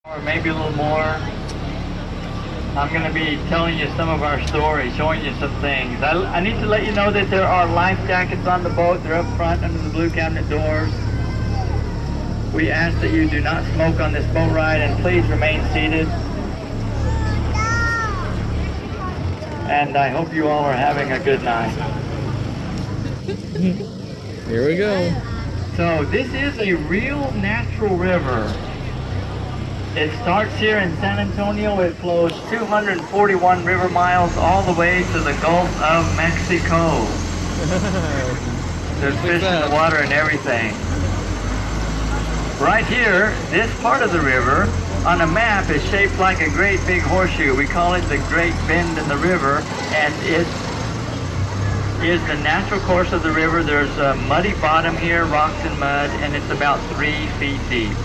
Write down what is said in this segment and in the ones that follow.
Or maybe a little more. I'm going to be telling you some of our stories, showing you some things. I need to let you know that there are life jackets on the boat. They're up front under the blue cabinet doors. We ask that you do not smoke on this boat ride and please remain seated. And I hope you all are having a good night. Here we go. So this is a real natural river. It starts here in San Antonio. It flows 241 river miles all the way to the Gulf of Mexico. There's fish in the water and everything. Right here, this part of the river on a map is shaped like a great big horseshoe. We call it the Great Bend in the river, and it is the natural course of the river. There's a muddy bottom here, rocks and mud, and it's about 3 feet deep.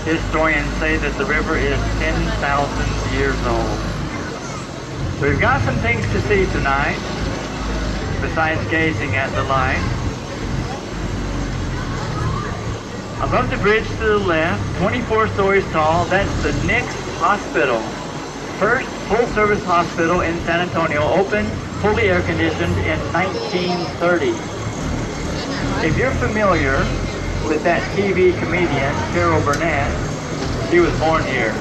Historians say that the river is 10,000 years old. We've got some things to see tonight, besides gazing at the light. Above the bridge to the left, 24 stories tall, that's the Nix Hospital. First full-service hospital in San Antonio, opened, fully air-conditioned in 1930. If you're familiar with that TV comedian, Carol Burnett, she was born here.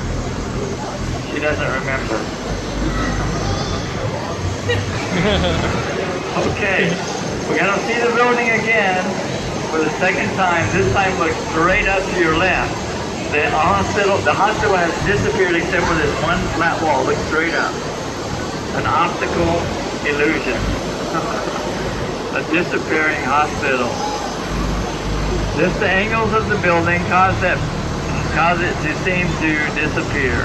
She doesn't remember. Okay, we're gonna see the building again for the second time. This time look straight up to your left. The hospital has disappeared except for this one flat wall. Look straight up. An optical illusion. A disappearing hospital. Just the angles of the building cause it to seem to disappear.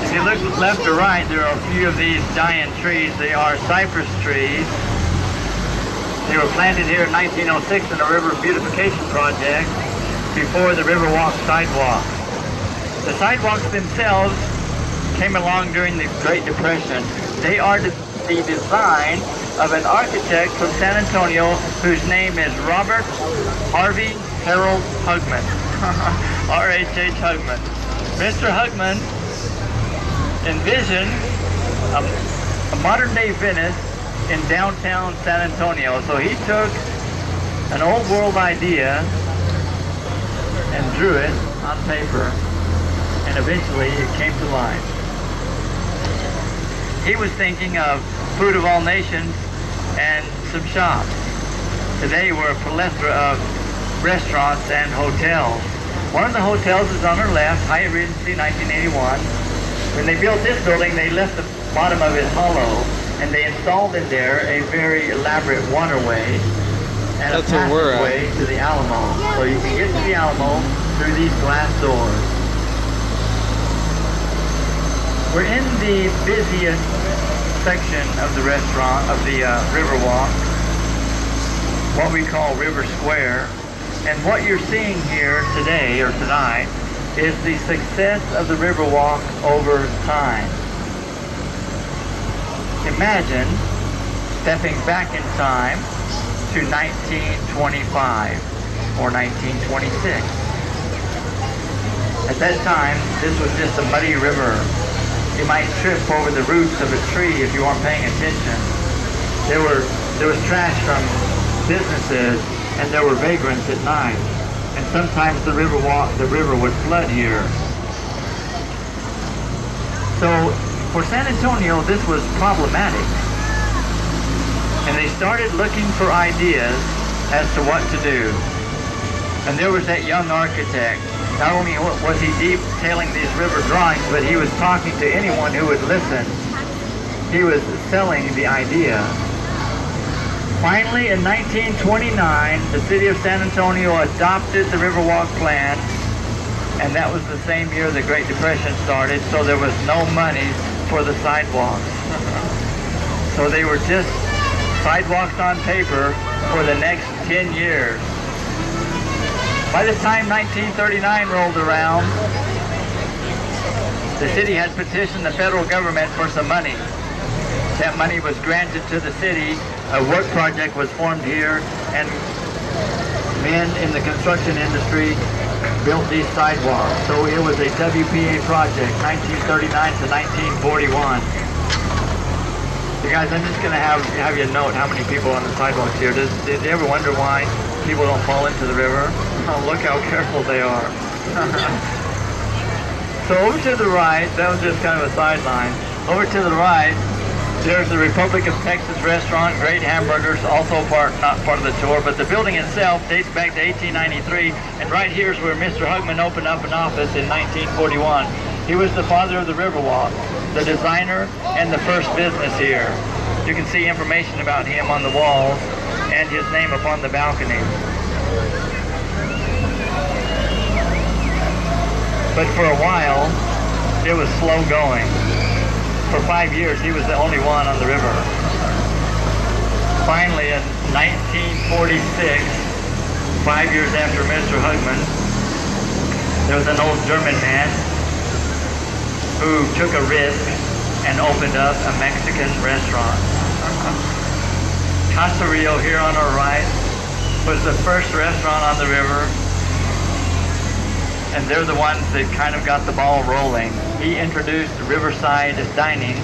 If you look left or right, there are a few of these giant trees. They are cypress trees. They were planted here in 1906 in a river beautification project before the Riverwalk sidewalk. The sidewalks themselves came along during the Great Depression. They are the design of an architect from San Antonio whose name is Robert Harvey Harold Hugman. R.H.H. Hugman. Mr. Hugman envisioned a modern-day Venice in downtown San Antonio. So he took an old world idea and drew it on paper, and eventually it came to life. He was thinking of food of all nations and some shops. Today we're a plethora of restaurants and hotels. One of the hotels is on our left, Hyatt Regency, 1981. When they built this building, they left the bottom of it hollow, and they installed in there a very elaborate waterway and a passageway to the Alamo. So you can get to the Alamo through these glass doors. We're in the busiest section of the restaurant, of the Riverwalk, what we call River Square. And what you're seeing here today, or tonight, is the success of the Riverwalk over time. Imagine stepping back in time to 1925 or 1926. At that time, this was just a muddy river. You might trip over the roots of a tree if you weren't paying attention. There was trash from businesses, and there were vagrants at night. And sometimes the river would flood here. So for San Antonio, this was problematic. And they started looking for ideas as to what to do. And there was that young architect. Not only was he detailing these river drawings, but he was talking to anyone who would listen. He was selling the idea. Finally, in 1929, the city of San Antonio adopted the Riverwalk plan, and that was the same year the Great Depression started, so there was no money for the sidewalks. So they were just sidewalks on paper for the next 10 years. By the time 1939 rolled around, the city had petitioned the federal government for some money. That money was granted to the city. A work project was formed here, and men in the construction industry built these sidewalks. So it was a WPA project, 1939 to 1941. You guys, I'm just going to have you note how many people on the sidewalks here. Did you ever wonder why people don't fall into the river? Oh, look how careful they are. So over to the right, that was just kind of a sideline. Over to the right, there's the Republic of Texas restaurant, great hamburgers, also not part of the tour, but the building itself dates back to 1893, and right here is where Mr. Hugman opened up an office in 1941. He was the father of the Riverwalk, the designer, and the first business here. You can see information about him on the walls and his name upon the balcony. But for a while, it was slow going. For 5 years, he was the only one on the river. Finally, in 1946, 5 years after Mr. Hugman, there was an old German man who took a risk and opened up a Mexican restaurant. Casa Rio here on our right was the first restaurant on the river, and they're the ones that kind of got the ball rolling. He introduced riverside dining.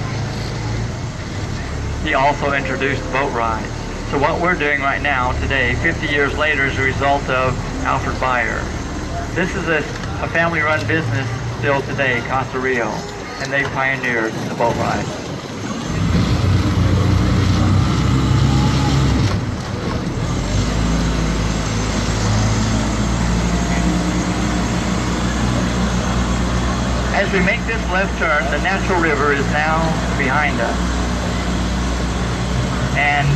He also introduced boat rides. So what we're doing right now, today, 50 years later, is a result of Alfred Beyer. This is a family-run business still today, Casa Rio, and they pioneered the boat ride. As we make this left turn, the natural river is now behind us. And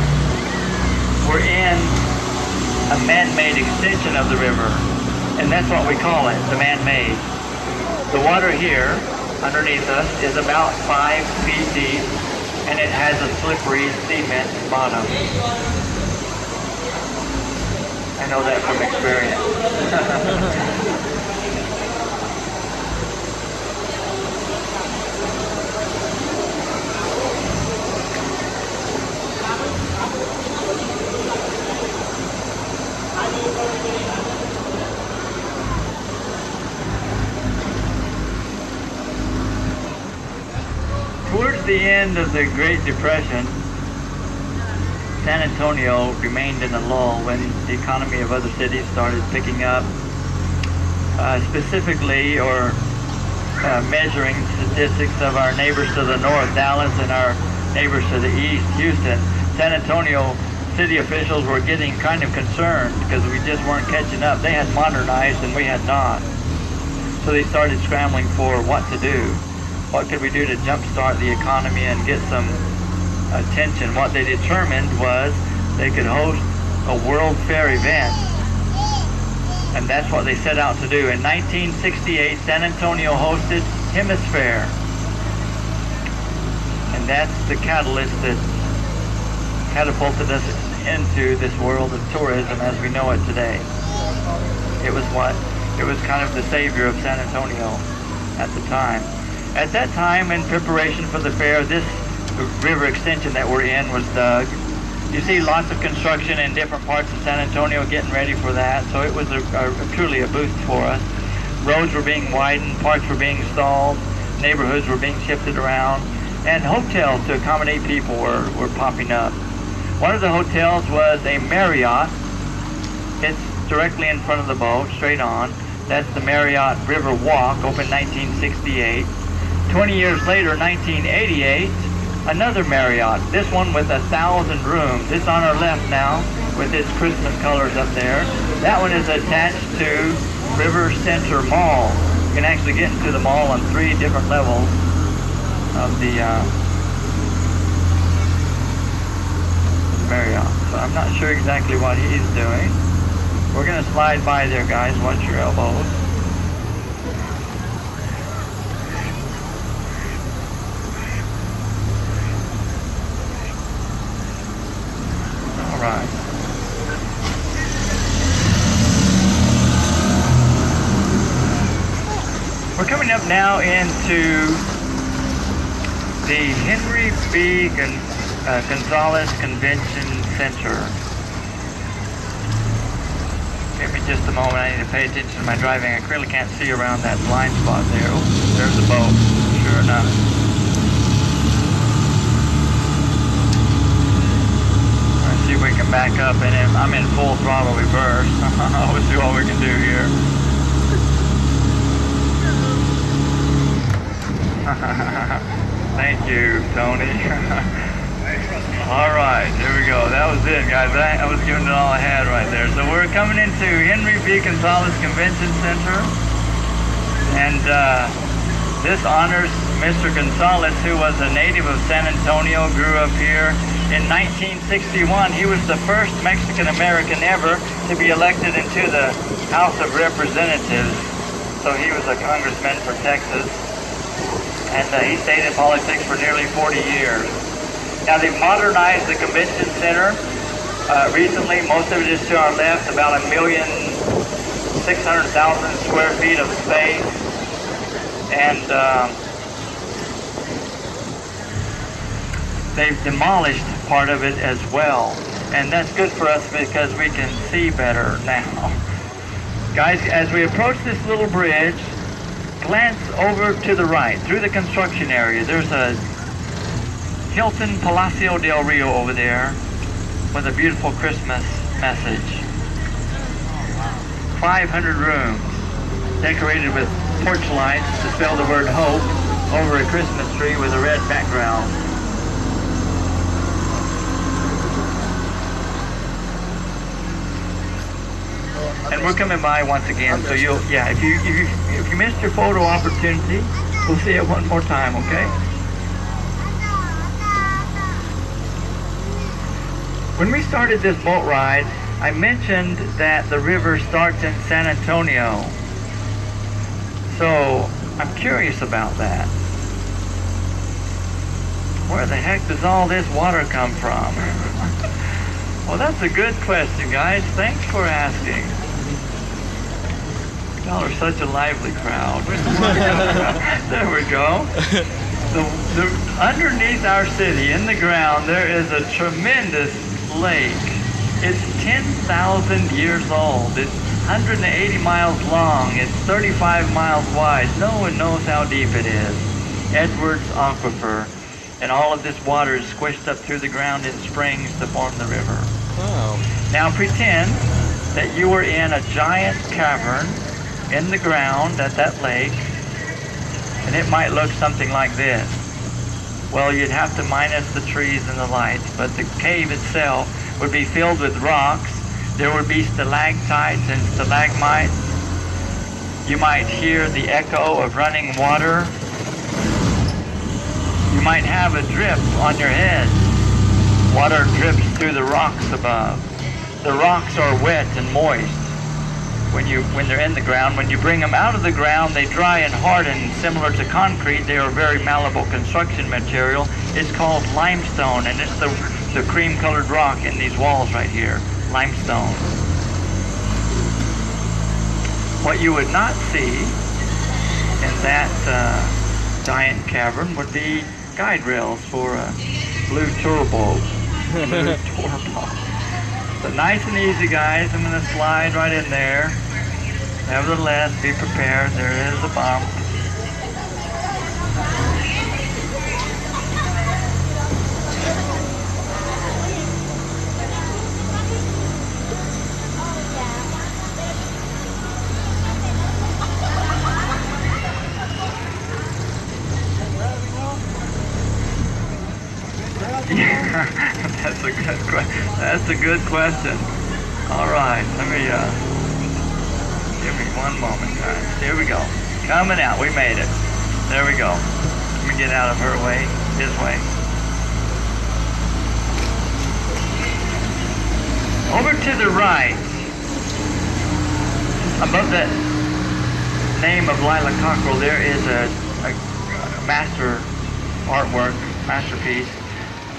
we're in a man-made extension of the river, and that's what we call it, the man-made. The water here underneath us is about 5 feet deep, and it has a slippery cement bottom. I know that from experience. Towards the end of the Great Depression, San Antonio remained in a lull when the economy of other cities started picking up, specifically measuring statistics of our neighbors to the north, Dallas, and our neighbors to the east, Houston. San Antonio city officials were getting kind of concerned because we just weren't catching up. They had modernized and we had not. So they started scrambling for what to do. What could we do to jumpstart the economy and get some attention? What they determined was they could host a World Fair event. And that's what they set out to do. In 1968, San Antonio hosted Hemisphere. And that's the catalyst that catapulted us into this world of tourism as we know it today. It was kind of the savior of San Antonio at the time. At that time, in preparation for the fair, this river extension that we're in was dug. You see lots of construction in different parts of San Antonio getting ready for that, so it was truly a boost for us. Roads were being widened, parks were being installed, neighborhoods were being shifted around, and hotels to accommodate people were popping up. One of the hotels was a Marriott. It's directly in front of the boat, straight on. That's the Marriott Riverwalk, opened 1968. 20 years later, 1988, another Marriott, this one with 1,000 rooms. It's on our left now with its Christmas colors up there. That one is attached to River Center Mall. You can actually get into the mall on 3 different levels of the Marriott. So I'm not sure exactly what he's doing. We're going to slide by there, guys. Watch your elbows. Right. We're coming up now into the Henry B. Gonzales Convention Center. Give me just a moment. I need to pay attention to my driving. I clearly can't see around that blind spot there. Oh, there's a boat. Sure enough. Let's see if we can back up. And I'm in full throttle reverse. We'll see what we can do here. Thank you, Tony. All right, here we go. That was it, guys. I was giving it all I had right there. So we're coming into Henry B. Gonzales Convention Center, and this honors Mr. Gonzales, who was a native of San Antonio, grew up here. In 1961, he was the first Mexican-American ever to be elected into the House of Representatives. So he was a congressman for Texas, and he stayed in politics for nearly 40 years. Now they've modernized the convention center recently. Most of it is to our left, about 1,600,000 square feet of space. And they've demolished part of it as well. And that's good for us because we can see better now. Guys, as we approach this little bridge, glance over to the right, through the construction area. There's a Hilton Palacio del Rio over there with a beautiful Christmas message. 500 rooms decorated with porch lights to spell the word hope over a Christmas tree with a red background. And we're coming by once again, so you'll, if you missed your photo opportunity, we'll see it one more time, okay? When we started this boat ride, I mentioned that the river starts in San Antonio. So I'm curious about that. Where the heck does all this water come from? Well, that's a good question, guys. Thanks for asking. Y'all are such a lively crowd. There we go. Underneath our city, in the ground, there is a tremendous lake. It's 10,000 years old. It's 180 miles long. It's 35 miles wide. No one knows how deep it is. Edwards Aquifer. And all of this water is squished up through the ground in springs to form the river. Wow. Now pretend that you were in a giant cavern in the ground at that lake, and it might look something like this. Well, you'd have to minus the trees and the lights, but the cave itself would be filled with rocks. There would be stalactites and stalagmites. You might hear the echo of running water. You might have a drip on your head. Water drips through the rocks above. The rocks are wet and moist when they're in the ground. When you bring them out of the ground, they dry and harden. Similar to concrete, they are very malleable construction material. It's called limestone, and it's the cream-colored rock in these walls right here, limestone. What you would not see in that giant cavern would be guide rails for a blue tour boat. Blue tour boat. So nice and easy, guys. I'm going to slide right in there. Nevertheless, be prepared. There is a bump. That's a good question. All right, let me give me one moment, guys. Here we go. Coming out. We made it. There we go. Let me get out of her way. His way. Over to the right, above the name of Lila Cockrell, there is a master artwork, masterpiece.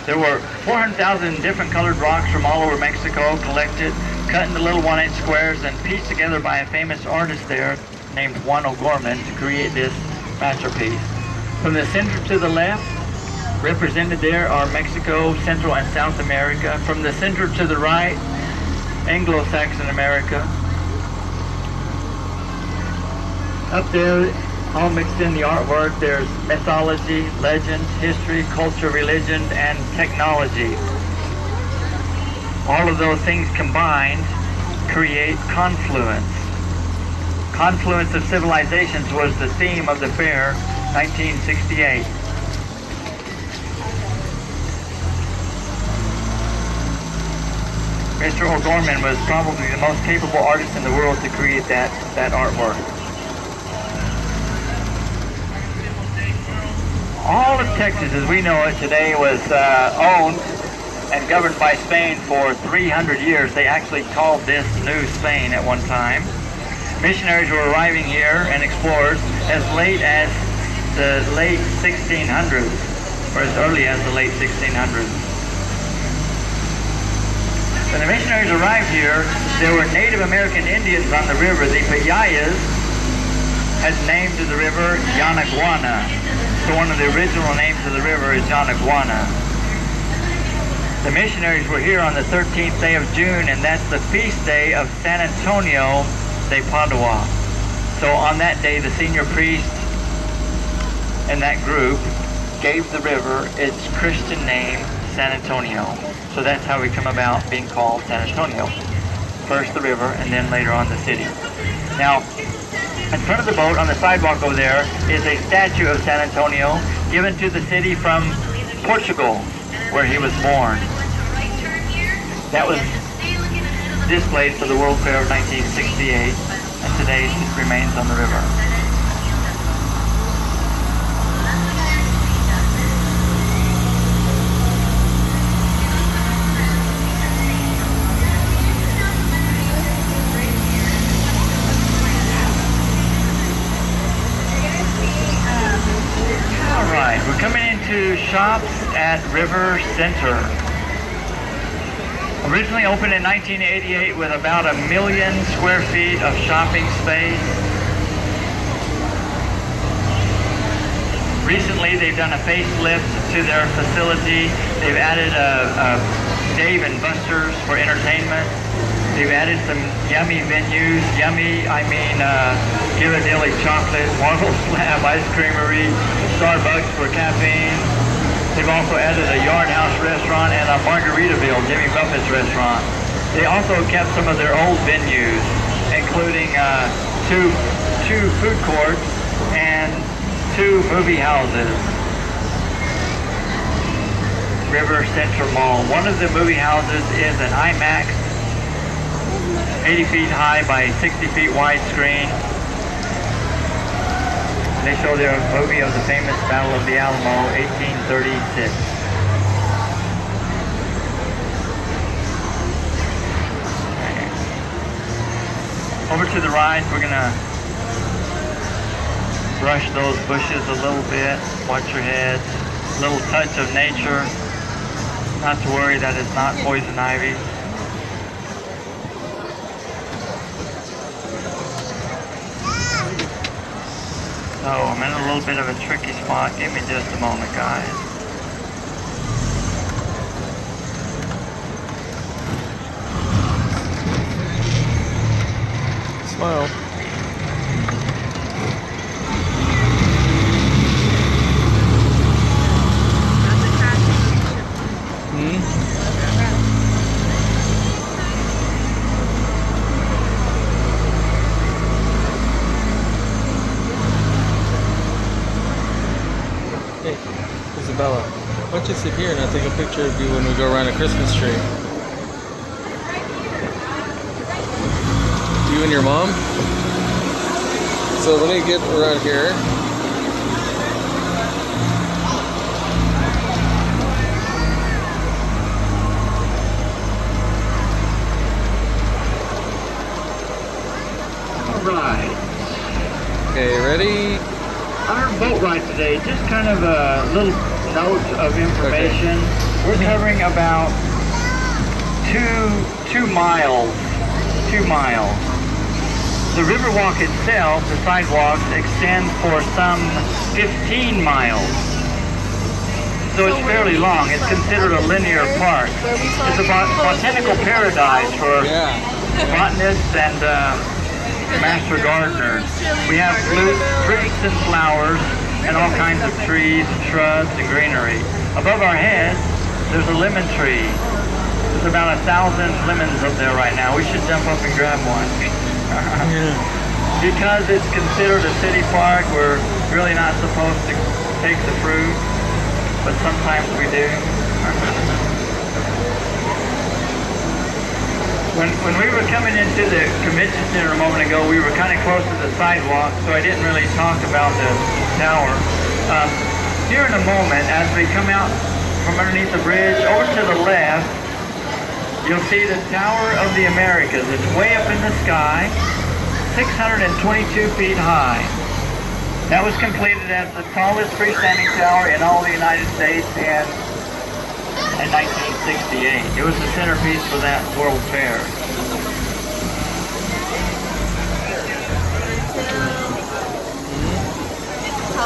There were 400,000 different colored rocks from all over Mexico collected, cut into little 1-inch squares, and pieced together by a famous artist there named Juan O'Gorman to create this masterpiece. From the center to the left, Represented there are Mexico, Central and South America. From the center to the right, Anglo-Saxon America. Up there, all mixed in the artwork, there's mythology, legends, history, culture, religion, and technology. All of those things combined create confluence. Confluence of Civilizations was the theme of the fair, 1968. Mr. O'Gorman was probably the most capable artist in the world to create that artwork. All of Texas as we know it today was owned and governed by Spain for 300 years. They actually called this New Spain at one time. Missionaries were arriving here and explorers as late as the late 1600s, or as early as the late 1600s. When the missionaries arrived here, there were Native American Indians on the river. The Payayas had named the river Yanaguana. So one of the original names of the river is Yanaguana. The missionaries were here on the 13th day of June, and that's the feast day of San Antonio de Padua. So on that day, the senior priest in that group gave the river its Christian name, San Antonio. So that's how we come about being called San Antonio. First the river, and then later on the city. Now, in front of the boat, on the sidewalk over there, is a statue of San Antonio given to the city from Portugal, where he was born. That was displayed for the World Fair of 1968, and today it remains on the river. We're coming into shops at River Center. Originally opened in 1988 with about 1 million square feet of shopping space. Recently they've done a facelift to their facility. They've added a Dave & Buster's for entertainment. They've added some yummy venues. Yummy, I mean Ghirardelli chocolate, marble slab ice creamery, Starbucks for caffeine. They've also added a Yard House restaurant and a Margaritaville, Jimmy Buffett's restaurant. They also kept some of their old venues, including two food courts and 2 movie houses. River Center Mall. One of the movie houses is an IMAX, 80 feet high by 60 feet wide screen. They show their movie of the famous Battle of the Alamo, 1836. Over to the right, we're gonna brush those bushes a little bit. Watch your head. A little touch of nature. Not to worry, that is not poison ivy. So I'm in a little bit of a tricky spot. Give me just a moment, guys. Smile. Hey, Isabella, why don't you sit here and I'll take a picture of you when we go around a Christmas tree? You and your mom? So let me get around here. All right. Okay, ready? Our boat ride today, just kind of a little note of information. Okay. We're covering about two miles. 2 miles. The Riverwalk itself, the sidewalks, extend for some 15 miles. so it's fairly long. It's considered a linear park. It's a botanical paradise for botanists and master gardeners. We have fruits and flowers and all kinds of trees, shrubs, and greenery. Above our heads, there's a lemon tree. There's about 1,000 lemons up there right now. We should jump up and grab one. Because it's considered a city park, we're really not supposed to take the fruit, but sometimes we do. When we were coming into the convention center a moment ago, we were kind of close to the sidewalk, so I didn't really talk about the tower. Here in a moment, as we come out from underneath the bridge, over to the left, you'll see the Tower of the Americas. It's way up in the sky, 622 feet high. That was completed as the tallest freestanding tower in all the United States in 1968. It was the centerpiece for that World Fair.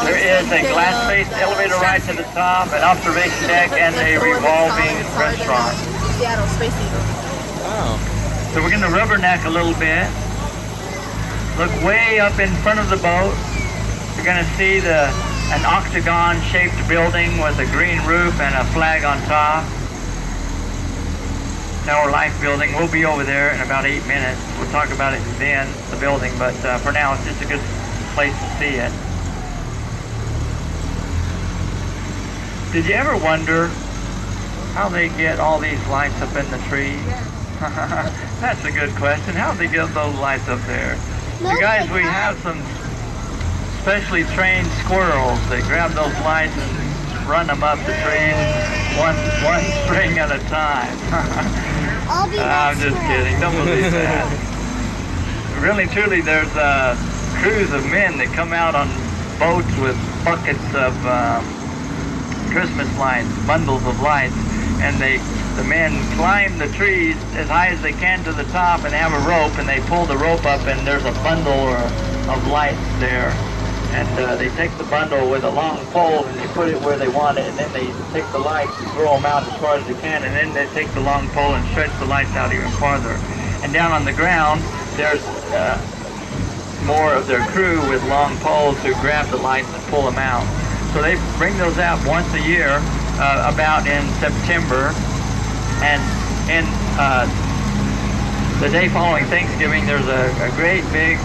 There is a glass-faced elevator ride to the top, an observation deck, and a revolving restaurant. Seattle Space Eagle. Wow. So we're going to rubberneck a little bit. Look way up in front of the boat. You're going to see an octagon-shaped building with a green roof and a flag on top. Tower Life building. We'll be over there in about 8 minutes. We'll talk about it then, the building, but for now it's just a good place to see it. Did you ever wonder how they get all these lights up in the trees? That's a good question. How do they get those lights up there? You guys, we have some specially trained squirrels that grab those lights and run them up the trees one string at a time. I'm just kidding. Don't believe that. Really, truly, there's crews of men that come out on boats with buckets of Christmas lights, bundles of lights, and the men climb the trees as high as they can to the top and have a rope, and they pull the rope up, and there's a bundle of lights there. And they take the bundle with a long pole and they put it where they want it, and then they take the lights and throw them out as far as they can, and then they take the long pole and stretch the lights out even farther. And down on the ground, there's more of their crew with long poles who grab the lights and pull them out. So they bring those out once a year, about in September, and in the day following Thanksgiving, there's a great big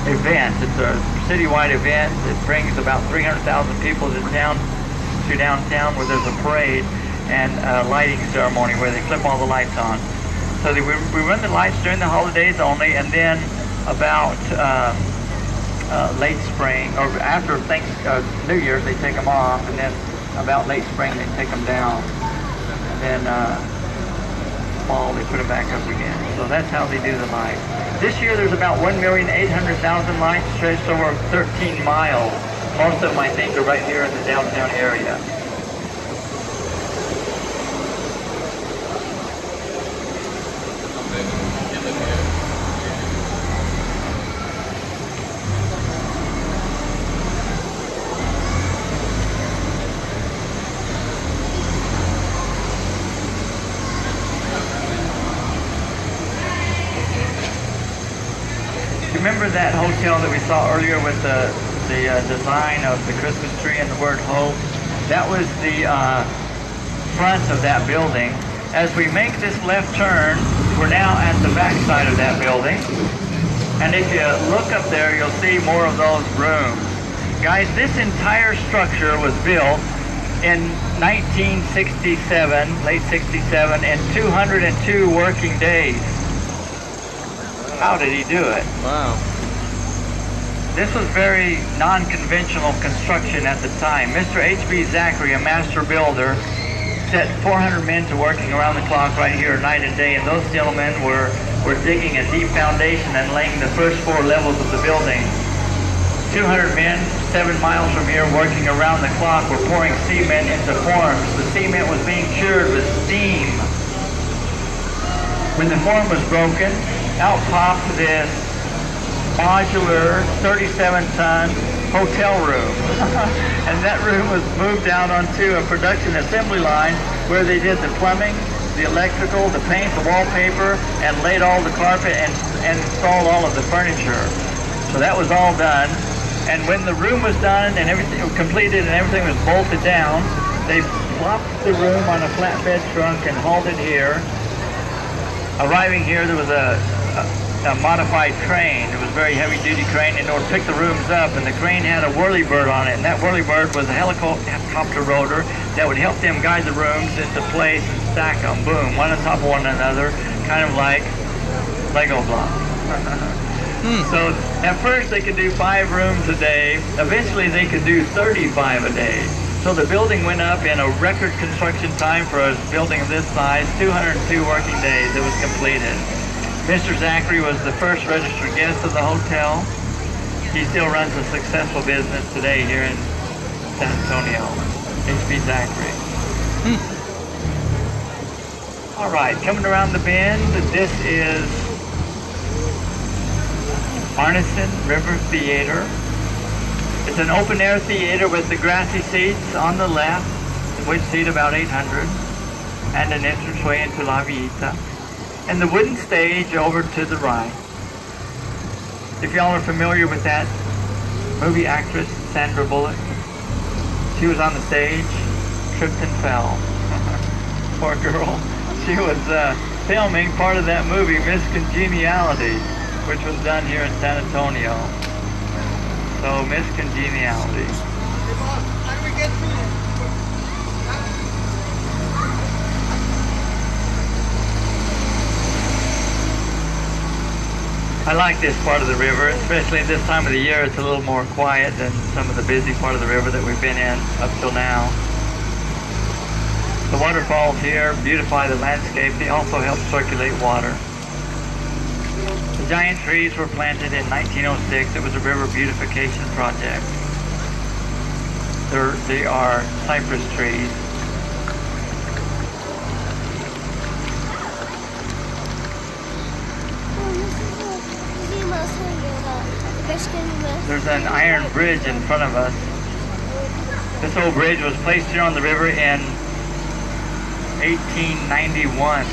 event. It's a citywide event. It brings about 300,000 people to downtown, where there's a parade and a lighting ceremony where they flip all the lights on. So we run the lights during the holidays only, and then about late spring, or after New Year's, they take them off, and then about late spring they take them down, and then fall they put them back up again. So that's how they do the lights. This year there's about 1,800,000 lights stretched over 13 miles. Most of them, I think, are right here in the downtown area. Remember that hotel that we saw earlier with the design of the Christmas tree and the word hope? That was the front of that building. As we make this left turn, we're now at the back side of that building. And if you look up there, you'll see more of those rooms. Guys, this entire structure was built in 1967, late 67, in 202 working days. How did he do it? Wow. This was very non-conventional construction at the time. Mr. H.B. Zachary, a master builder, set 400 men to working around the clock right here night and day, and those gentlemen were digging a deep foundation and laying the first 4 levels of the building. 200 men, 7 miles from here, working around the clock, were pouring cement into forms. The cement was being cured with steam. When the form was broken, out popped this modular 37-ton hotel room. And that room was moved out onto a production assembly line where they did the plumbing, the electrical, the paint, the wallpaper, and laid all the carpet and installed all of the furniture. So that was all done. And when the room was done and everything was completed and everything was bolted down, they plopped the room on a flatbed trunk and hauled it here. Arriving here, there was a modified crane. It was a very heavy-duty crane, and it would pick the rooms up, and the crane had a whirlybird on it, and that whirlybird was a helicopter rotor that would help them guide the rooms into place and stack them, boom, one on top of one another, kind of like Lego blocks. So at first they could do 5 rooms a day. Eventually they could do 35 a day. So the building went up in a record construction time for a building of this size, 202 working days. It was completed. Mr. Zachary was the first registered guest of the hotel. He still runs a successful business today here in San Antonio. H.B. Zachary. All right, coming around the bend, this is Arneson River Theater. It's an open-air theater with the grassy seats on the left, which seat about 800, and an entranceway into La Villita, and the wooden stage over to the right. If y'all are familiar with that movie actress, Sandra Bullock, she was on the stage, tripped and fell. Poor girl. She was filming part of that movie, Miss Congeniality, which was done here in San Antonio. So, Miss Congeniality. Hey boss, how do we get through this? I like this part of the river, especially at this time of the year. It's a little more quiet than some of the busy part of the river that we've been in up till now. The waterfalls here beautify the landscape. They also help circulate water. The giant trees were planted in 1906. It was a river beautification project. They are cypress trees. There's an iron bridge in front of us. This old bridge was placed here on the river in 1891.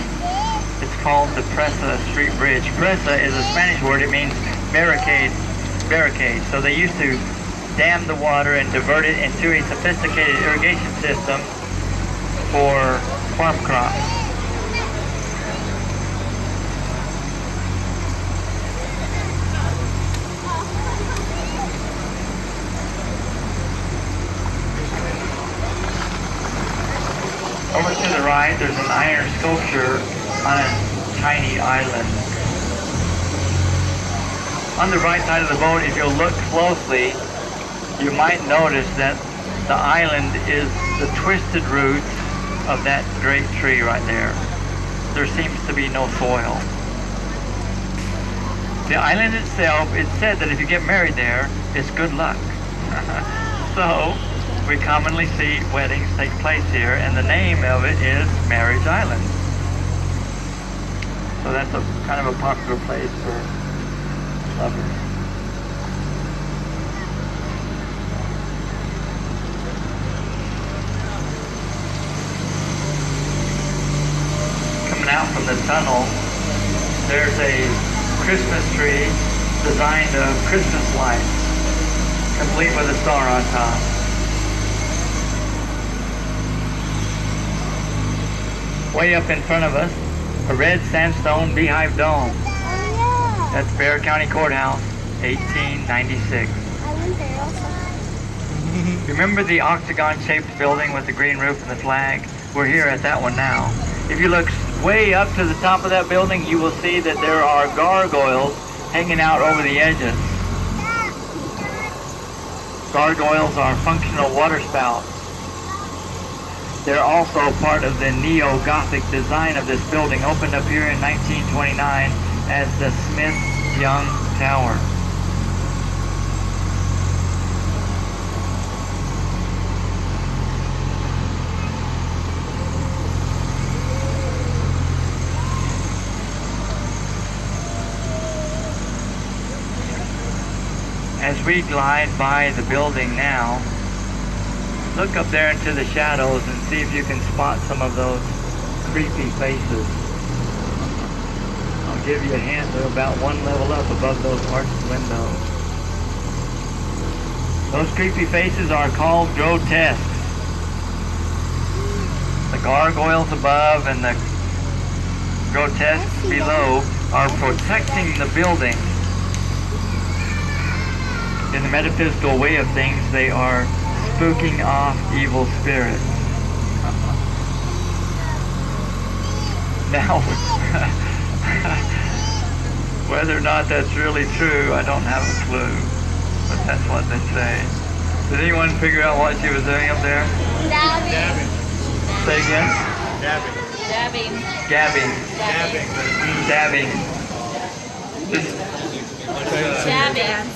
It's called the Presa Street Bridge. Presa is a Spanish word. It means barricade. So they used to dam the water and divert it into a sophisticated irrigation system for farm crops. Over to the right, there's an iron sculpture on a tiny island. On the right side of the boat, if you'll look closely, you might notice that the island is the twisted roots of that great tree right there. There seems to be no soil. The island itself, it's said that if you get married there, it's good luck. So, we commonly see weddings take place here, and the name of it is Marriage Island. So that's a kind of a popular place for lovers. Coming out from the tunnel, there's a Christmas tree designed of Christmas lights, complete with a star on top. Way up in front of us, a red sandstone beehive dome. Oh yeah. That's Bexar County Courthouse, 1896. I went there also. Remember the octagon-shaped building with the green roof and the flag? We're here at that one now. If you look way up to the top of that building, you will see that there are gargoyles hanging out over the edges. Gargoyles are functional water spouts. They're also part of the neo-Gothic design of this building, opened up here in 1929 as the Smith-Young Tower. As we glide by the building now, look up there into the shadows and see if you can spot some of those creepy faces. I'll give you a hint, they're about one level up above those arched windows. Those creepy faces are called grotesques. The gargoyles above and the grotesques below are protecting the building. In the metaphysical way of things, they are spooking off evil spirits. Now, whether or not that's really true, I don't have a clue. But that's what they say. Did anyone figure out what she was doing up there? Dabbing. Say again? Dabbing. Dabbing. Gabbing. Dabbing. Dabbing. Just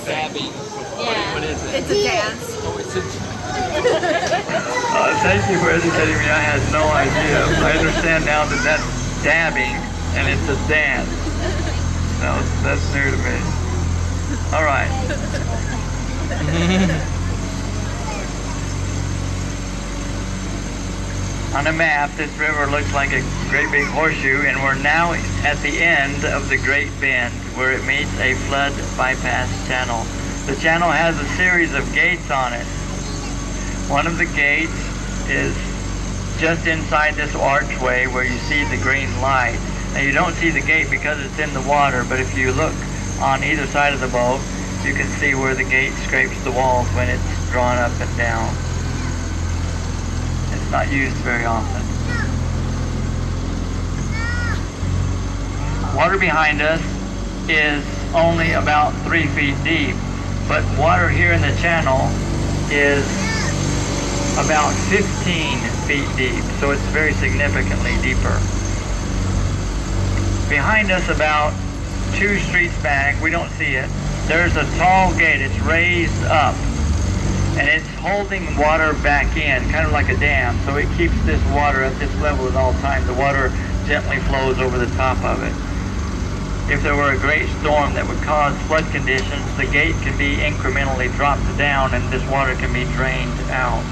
Dabbing. Yeah. It's a dance. thank you for educating me. I had no idea. I understand now that that's dabbing and it's a dance. No, that's new to me. All right. On a map, this river looks like a great big horseshoe, and we're now at the end of the Great Bend, where it meets a flood bypass channel. The channel has a series of gates on it. One of the gates is just inside this archway where you see the green light. Now you don't see the gate because it's in the water, but if you look on either side of the boat, you can see where the gate scrapes the walls when it's drawn up and down. It's not used very often. Water behind us is only about 3 feet deep, but water here in the channel is about 15 feet deep, so it's very significantly deeper. Behind us, about 2 streets back, we don't see it, there's a tall gate. It's raised up, and it's holding water back in, kind of like a dam, so it keeps this water at this level at all times. The water gently flows over the top of it. If there were a great storm that would cause flood conditions, the gate can be incrementally dropped down and this water can be drained out.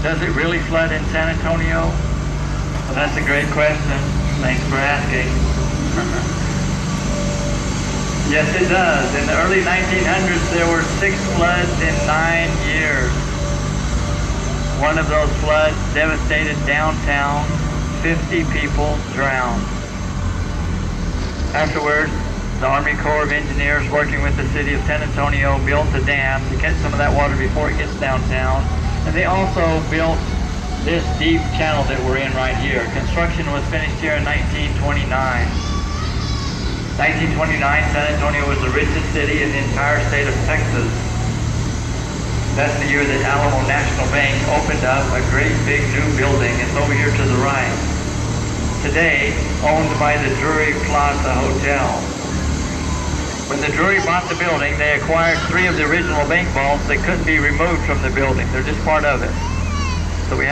Does it really flood in San Antonio? Well, that's a great question. Thanks for asking. Yes, it does. In the early 1900s, there were 6 floods in 9 years. One of those floods devastated downtown. 50 people drowned. Afterwards, the Army Corps of Engineers, working with the city of San Antonio, built a dam to catch some of that water before it gets downtown. And they also built this deep channel that we're in right here. Construction was finished here in 1929. 1929, San Antonio was the richest city in the entire state of Texas. That's the year that Alamo National Bank opened up a great big new building. It's over here to the right. Today, owned by the Drury Plaza Hotel. When the Drury bought the building, they acquired 3 of the original bank vaults that couldn't be removed from the building. They're just part of it. So we have